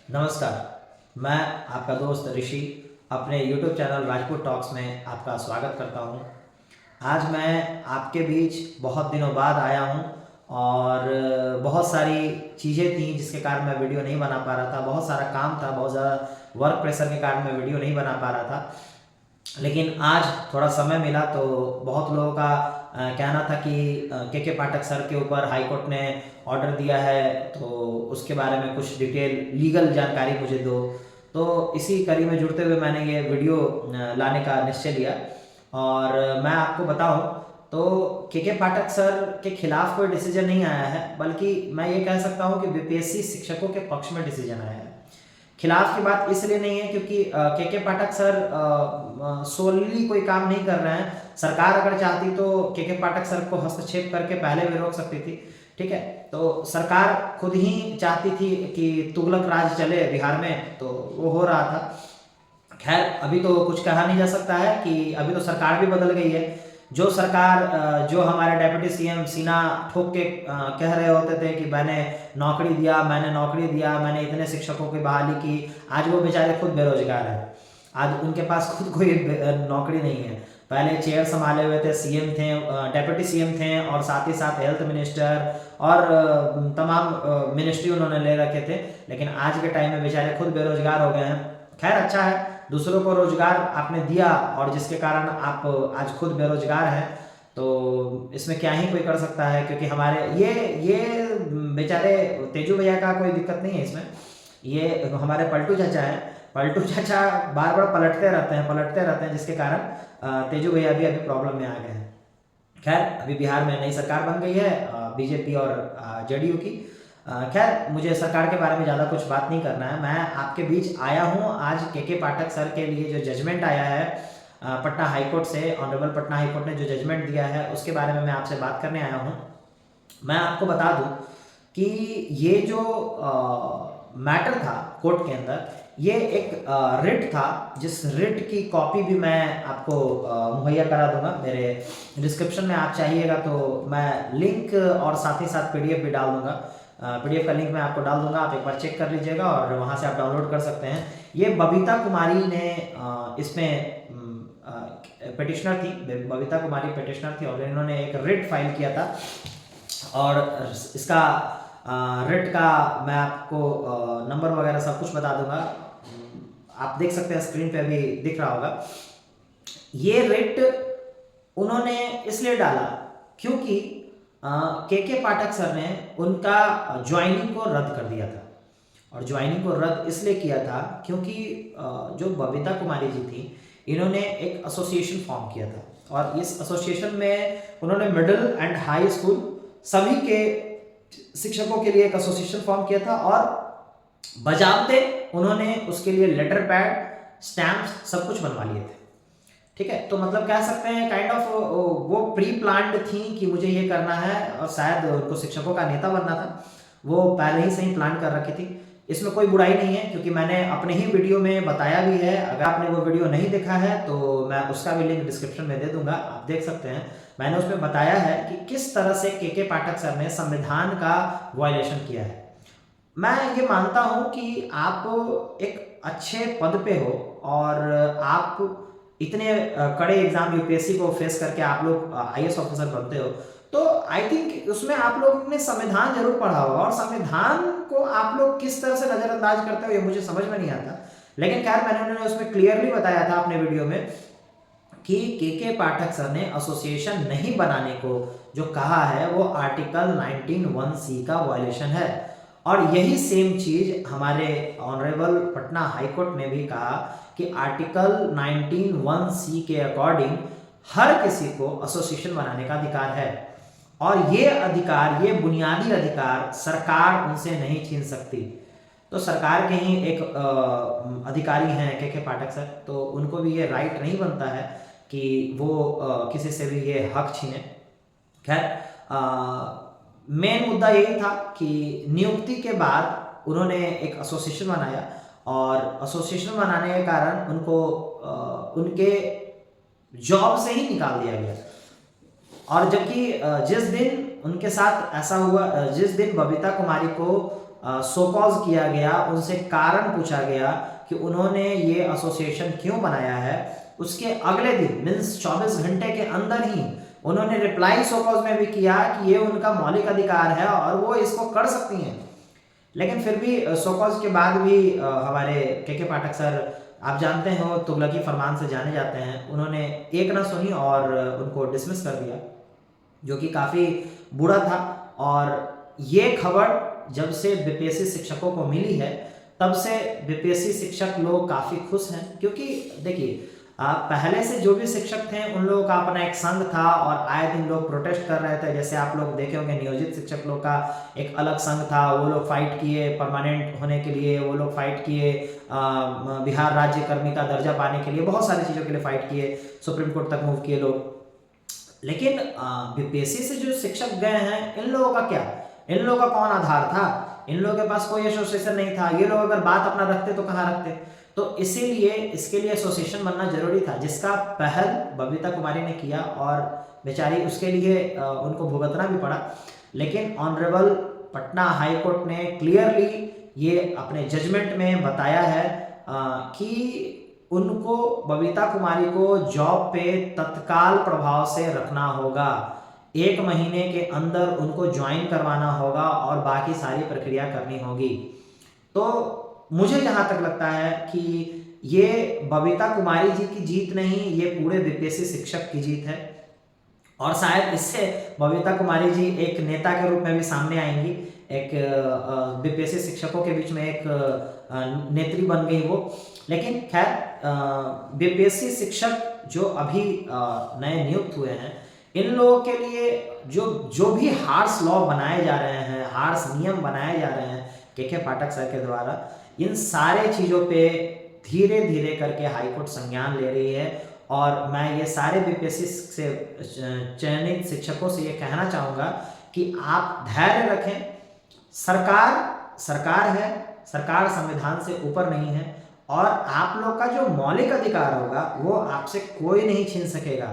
नमस्कार। मैं आपका दोस्त ऋषि अपने YouTube चैनल राजपूत टॉक्स में आपका स्वागत करता हूं। आज मैं आपके बीच बहुत दिनों बाद आया हूं और बहुत सारी चीज़ें थी जिसके कारण मैं वीडियो नहीं बना पा रहा था। बहुत सारा काम था, बहुत ज़्यादा वर्क प्रेशर के कारण मैं वीडियो नहीं बना पा रहा था। लेकिन आज थोड़ा समय मिला तो बहुत लोगों का कहना था कि के पाठक सर के ऊपर हाई कोर्ट ने ऑर्डर दिया है, तो उसके बारे में कुछ डिटेल लीगल जानकारी मुझे दो। तो इसी कड़ी में जुड़ते हुए मैंने ये वीडियो लाने का निश्चय लिया। और मैं आपको बताऊं तो के पाठक सर के खिलाफ कोई डिसीजन नहीं आया है, बल्कि मैं ये कह सकता हूं कि बीपीएससी शिक्षकों के पक्ष में डिसीजन आया है। खिलाफ की बात इसलिए नहीं है क्योंकि के पाठक सर सोलली कोई काम नहीं कर रहे हैं। सरकार अगर चाहती तो के पाठक सर को हस्तक्षेप करके पहले भी रोक सकती थी, ठीक है। तो सरकार खुद ही चाहती थी कि तुगलक राज चले बिहार में, तो वो हो रहा था। खैर, अभी तो कुछ कहा नहीं जा सकता है कि अभी तो सरकार भी बदल गई है। जो सरकार जो हमारे डेप्यूटी सीएम सीना ठोक के कह रहे होते थे कि मैंने नौकरी दिया, मैंने इतने शिक्षकों की बहाली की, आज वो बेचारे खुद बेरोजगार हैं। आज उनके पास खुद कोई नौकरी नहीं है। पहले चेयर संभाले हुए थे, सीएम थे, डेप्यूटी सीएम थे, और साथ ही साथ हेल्थ मिनिस्टर और तमाम मिनिस्ट्री उन्होंने ले रखे थे। लेकिन आज के टाइम में बेचारे खुद बेरोजगार हो गए हैं। खैर, अच्छा है, दूसरों को रोजगार आपने दिया और जिसके कारण आप आज खुद बेरोजगार हैं, तो इसमें क्या ही कोई कर सकता है। क्योंकि हमारे ये बेचारे तेजू भैया का कोई दिक्कत नहीं है इसमें। ये हमारे पलटू चाचा हैं। पलटू चाचा बार बार पलटते रहते हैं, जिसके कारण तेजू भैया भी अभी प्रॉब्लम में आ गए हैं। खैर, अभी बिहार में नई सरकार बन गई है, बीजेपी और जेडीयू की। खैर, मुझे सरकार के बारे में ज़्यादा कुछ बात नहीं करना है। मैं आपके बीच आया हूँ आज के पाठक सर के लिए जो जजमेंट आया है पटना हाईकोर्ट से। ऑनरेबल पटना हाईकोर्ट ने जो जजमेंट दिया है उसके बारे में मैं आपसे बात करने आया हूँ। मैं आपको बता दूँ कि ये जो मैटर था कोर्ट के अंदर, ये एक रिट था, जिस रिट की कॉपी भी मैं आपको मुहैया करा दूंगा। मेरे डिस्क्रिप्शन में आप चाहिएगा तो मैं लिंक और साथ ही साथ पीडीएफ भी डाल दूंगा। पीडीएफ का लिंक मैं आपको डाल दूंगा, आप एक बार चेक कर लीजिएगा और वहाँ से आप डाउनलोड कर सकते हैं। ये बबीता कुमारी ने इसमें पिटिशनर थी, बबीता कुमारी पिटिशनर थी, और इन्होंने एक रिट फाइल किया था। और इसका रिट का मैं आपको नंबर वगैरह सब कुछ बता दूंगा। आप देख सकते हैं, स्क्रीन पे अभी दिख रहा होगा। ये रिट उन्होंने इसलिए डाला क्योंकि के पाठक सर ने उनका ज्वाइनिंग को रद्द कर दिया था। और ज्वाइनिंग को रद्द इसलिए किया था क्योंकि जो बबीता कुमारी जी थी, इन्होंने एक एसोसिएशन फॉर्म किया था, और इस एसोसिएशन में उन्होंने मिडिल एंड हाई स्कूल सभी के शिक्षकों के लिए एक एसोसिएशन फॉर्म किया था, और बजाबते उन्होंने उसके लिए लेटर पैड, स्टैम्प्स सब कुछ बनवा लिए थे, ठीक है। तो मतलब कह सकते हैं काइंड ऑफ वो प्री प्लान्ड थी कि मुझे ये करना है, और शायद उनको शिक्षकों का नेता बनना था, वो पहले ही सही प्लान कर रखी थी। इसमें कोई बुराई नहीं है, क्योंकि मैंने अपने ही वीडियो में बताया भी है। अगर आपने वो वीडियो नहीं देखा है तो मैं उसका भी लिंक डिस्क्रिप्शन में दे दूंगा, आप देख सकते हैं। मैंने उसमें बताया है कि किस तरह से के पाठक सर ने संविधान का वायलेशन किया है। मैं ये मानता हूं कि आप एक अच्छे पद पे हो और आप इतने कड़े एग्जाम यूपीएससी को फेस करके आप लोग आईएएस ऑफिसर बनते हो, तो आई थिंक उसमें आप लोग ने संविधान जरूर पढ़ा होगा, और संविधान को आप लोग किस तरह से नजरअंदाज करते हो ये मुझे समझ में नहीं आता। लेकिन खैर, उन्होंने उसमें क्लियरली बताया था अपने वीडियो में कि के पाठक सर ने एसोसिएशन नहीं बनाने को जो कहा है वो आर्टिकल 19(1)(c) का वायलेशन है। और यही सेम चीज हमारे ऑनरेबल पटना हाईकोर्ट ने भी कहा कि आर्टिकल 19(1)(c) के अकॉर्डिंग हर किसी को एसोसिएशन बनाने का अधिकार है, और ये अधिकार, ये बुनियादी अधिकार सरकार उनसे नहीं छीन सकती। तो सरकार के ही एक अधिकारी हैं के पाठक सर, तो उनको भी ये राइट नहीं बनता है कि वो किसी से भी ये हक छीने। खैर, मेन मुद्दा यही था कि नियुक्ति के बाद उन्होंने एक एसोसिएशन बनाया, और एसोसिएशन बनाने के कारण उनको उनके जॉब से ही निकाल दिया गया। और जबकि जिस दिन उनके साथ ऐसा हुआ, जिस दिन बबीता कुमारी को शोकॉज किया गया, उनसे कारण पूछा गया कि उन्होंने ये एसोसिएशन क्यों बनाया है, उसके अगले दिन मीन्स 24 घंटे के अंदर ही उन्होंने रिप्लाई शोकॉज में भी किया कि ये उनका मौलिक अधिकार है और वो इसको कर सकती हैं। लेकिन फिर भी शोकॉज के बाद भी हमारे के पाठक सर, आप जानते हो तुगलकी फरमान से जाने जाते हैं, उन्होंने एक ना सुनी और उनको डिसमिस कर दिया, जो कि काफ़ी बुरा था। और ये खबर जब से बीपीएससी शिक्षकों को मिली है तब से बीपीएससी शिक्षक लोग काफ़ी खुश हैं, क्योंकि देखिए पहले से जो भी शिक्षक थे उन लोगों का अपना एक संघ था और आए दिन लोग प्रोटेस्ट कर रहे थे। जैसे आप लोग देखे होंगे नियोजित शिक्षक लोग का एक अलग संघ था, वो लोग फाइट किए परमानेंट होने के लिए, वो लोग फाइट किए बिहार राज्य कर्मी का दर्जा पाने के लिए, बहुत सारी चीज़ों के लिए फाइट किए, सुप्रीम कोर्ट तक मूव किए लोग। लेकिन बीपीएससी से जो शिक्षक गए हैं, इन लोगों का क्या, इन लोगों का कौन आधार था, इन लोगों के पास कोई एसोसिएशन नहीं था। ये लोग अगर बात अपना रखते तो कहाँ रखते, तो इसीलिए इसके लिए एसोसिएशन बनना जरूरी था, जिसका पहल बबीता कुमारी ने किया और बेचारी उसके लिए उनको भुगतना भी पड़ा। लेकिन ऑनरेबल पटना हाई कोर्ट ने क्लियरली ये अपने जजमेंट में बताया है कि उनको बबीता कुमारी को जॉब पे तत्काल प्रभाव से रखना होगा, 1 महीने के अंदर उनको ज्वाइन करवाना होगा और बाकी सारी प्रक्रिया करनी होगी। तो मुझे जहाँ तक लगता है कि ये बबीता कुमारी जी की जीत नहीं, ये पूरे बीपीएससी शिक्षक की जीत है। और शायद इससे बबीता कुमारी जी एक नेता के रूप में भी सामने आएंगी, एक बीपीएससी शिक्षकों के बीच में एक नेत्री बन गई वो। लेकिन खैर बीपीएससी शिक्षक जो अभी नए नियुक्त हुए हैं, इन लोगों के लिए जो भी हार्श लॉ बनाए जा रहे हैं, हार्श नियम बनाए जा रहे हैं के पाठक सर के द्वारा, इन सारे चीज़ों पे धीरे धीरे करके हाईकोर्ट संज्ञान ले रही है। और मैं ये सारे बीपीएससी से चयनित शिक्षकों से ये कहना चाहूँगा कि आप धैर्य रखें। सरकार है, सरकार संविधान से ऊपर नहीं है, और आप लोग का जो मौलिक अधिकार होगा वो आपसे कोई नहीं छीन सकेगा।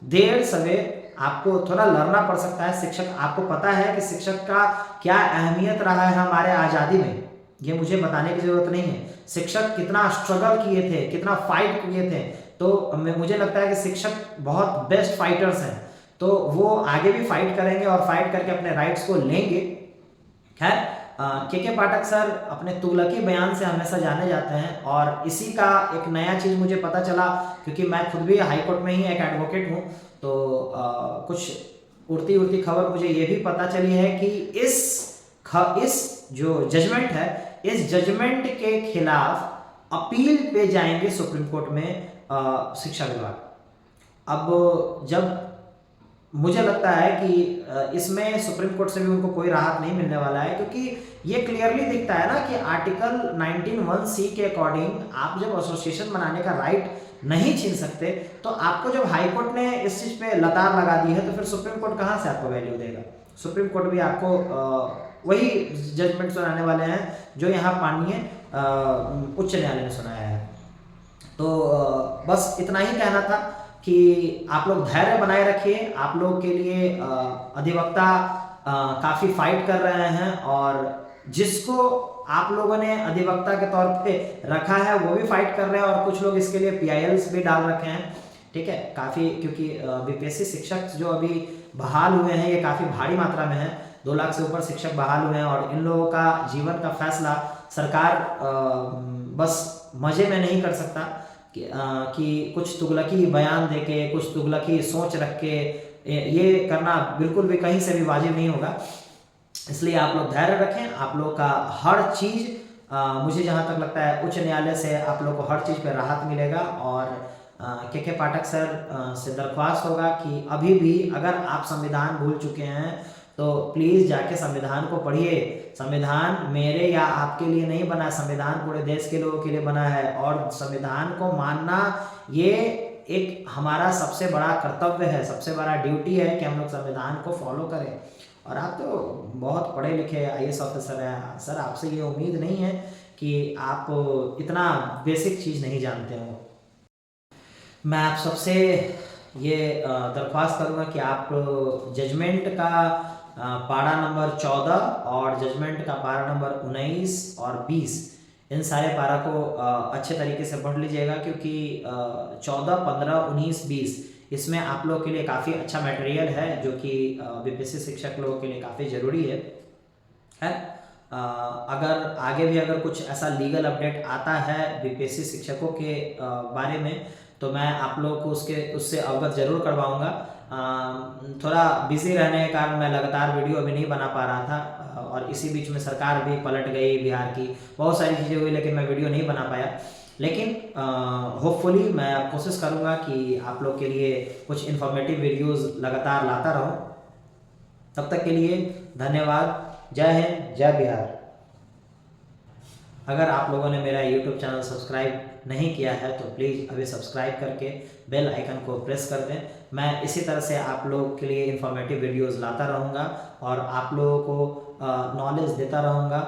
देर सवेर आपको थोड़ा लड़ना पड़ सकता है। शिक्षक, आपको पता है कि शिक्षक का क्या अहमियत रहा है हमारे आज़ादी में, ये मुझे बताने की ज़रूरत नहीं है। शिक्षक कितना स्ट्रगल किए थे, कितना फाइट किए थे, तो मुझे लगता है कि शिक्षक बहुत बेस्ट फाइटर्स हैं, तो वो आगे भी फाइट करेंगे और फाइट करके अपने राइट्स को लेंगे। खैर के पाठक सर अपने तुगलकी बयान से हमेशा जाने जाते हैं, और इसी का एक नया चीज़ मुझे पता चला, क्योंकि मैं खुद भी हाई कोर्ट में ही एक एडवोकेट हूँ, तो कुछ उड़ती उड़ती खबर मुझे ये भी पता चली है कि इस जो जजमेंट है, इस जजमेंट के खिलाफ अपील पे जाएंगे सुप्रीम कोर्ट में शिक्षा विभाग। अब जब मुझे लगता है कि इसमें सुप्रीम कोर्ट से भी उनको कोई राहत नहीं मिलने वाला है, क्योंकि ये क्लियरली दिखता है ना कि आर्टिकल 19(1)(c) के अकॉर्डिंग आप जब एसोसिएशन बनाने का राइट नहीं छीन सकते, तो आपको जब हाई कोर्ट ने इस चीज़ पे लतार लगा दी है, तो फिर सुप्रीम कोर्ट कहाँ से आपको वैल्यू देगा। सुप्रीम कोर्ट भी आपको वही जजमेंट सुनाने वाले हैं जो यहाँ माननीय उच्च न्यायालय ने सुनाया है। तो बस इतना ही कहना था कि आप लोग धैर्य बनाए रखिए। आप लोग के लिए अधिवक्ता काफ़ी फाइट कर रहे हैं, और जिसको आप लोगों ने अधिवक्ता के तौर पे रखा है वो भी फाइट कर रहे हैं, और कुछ लोग इसके लिए PILs भी डाल रखे हैं। ठीक है, काफ़ी, क्योंकि बीपीएससी शिक्षक जो अभी बहाल हुए हैं ये काफ़ी भारी मात्रा में है, 2 लाख से ऊपर शिक्षक बहाल हुए हैं, और इन लोगों का जीवन का फैसला सरकार बस मज़े में नहीं कर सकता कि कुछ तुगलकी बयान देके, कुछ तुगलकी सोच रख के ये करना बिल्कुल भी कहीं से भी वाजिब नहीं होगा। इसलिए आप लोग धैर्य रखें। आप लोग का हर चीज़ मुझे जहाँ तक लगता है उच्च न्यायालय से आप लोग को हर चीज़ पे राहत मिलेगा। और के पाठक सर से दरख्वास्त होगा कि अभी भी अगर आप संविधान भूल चुके हैं तो प्लीज़ जाके संविधान को पढ़िए। संविधान मेरे या आपके लिए नहीं बना, संविधान पूरे देश के लोगों के लिए बना है, और संविधान को मानना ये एक हमारा सबसे बड़ा कर्तव्य है, सबसे बड़ा ड्यूटी है कि हम लोग संविधान को फॉलो करें। और आप तो बहुत पढ़े लिखे IAS ऑफिसर हैं सर, आपसे ये उम्मीद नहीं है कि आप इतना बेसिक चीज़ नहीं जानते हो। मैं आप सबसे ये दरख्वास्त करूँगा कि आप जजमेंट का पारा नंबर 14 और जजमेंट का पारा नंबर 19 और 20, इन सारे पारा को अच्छे तरीके से पढ़ लीजिएगा, क्योंकि 14, 15, 19, 20 इसमें आप लोग के लिए काफ़ी अच्छा मटेरियल है, जो कि बीपीएससी शिक्षक लोगों के लिए काफ़ी ज़रूरी है। अगर आगे भी अगर कुछ ऐसा लीगल अपडेट आता है बीपीएससी शिक्षकों के बारे में, तो मैं आप लोगों को उससे अवगत ज़रूर करवाऊँगा। थोड़ा बिजी रहने के कारण मैं लगातार वीडियो अभी नहीं बना पा रहा था, और इसी बीच में सरकार भी पलट गई बिहार की, बहुत सारी चीज़ें हुई, लेकिन मैं वीडियो नहीं बना पाया। लेकिन होपफुली मैं कोशिश करूँगा कि आप लोग के लिए कुछ इन्फॉर्मेटिव वीडियोज़ लगातार लाता रहूँ। तब तक के लिए धन्यवाद। जय हिंद, जय बिहार। अगर आप लोगों ने मेरा YouTube चैनल सब्सक्राइब नहीं किया है तो प्लीज़ अभी सब्सक्राइब करके बेल आइकन को प्रेस कर दें। मैं इसी तरह से आप लोगों के लिए इन्फॉर्मेटिव वीडियोज़ लाता रहूँगा और आप लोगों को नॉलेज देता रहूँगा।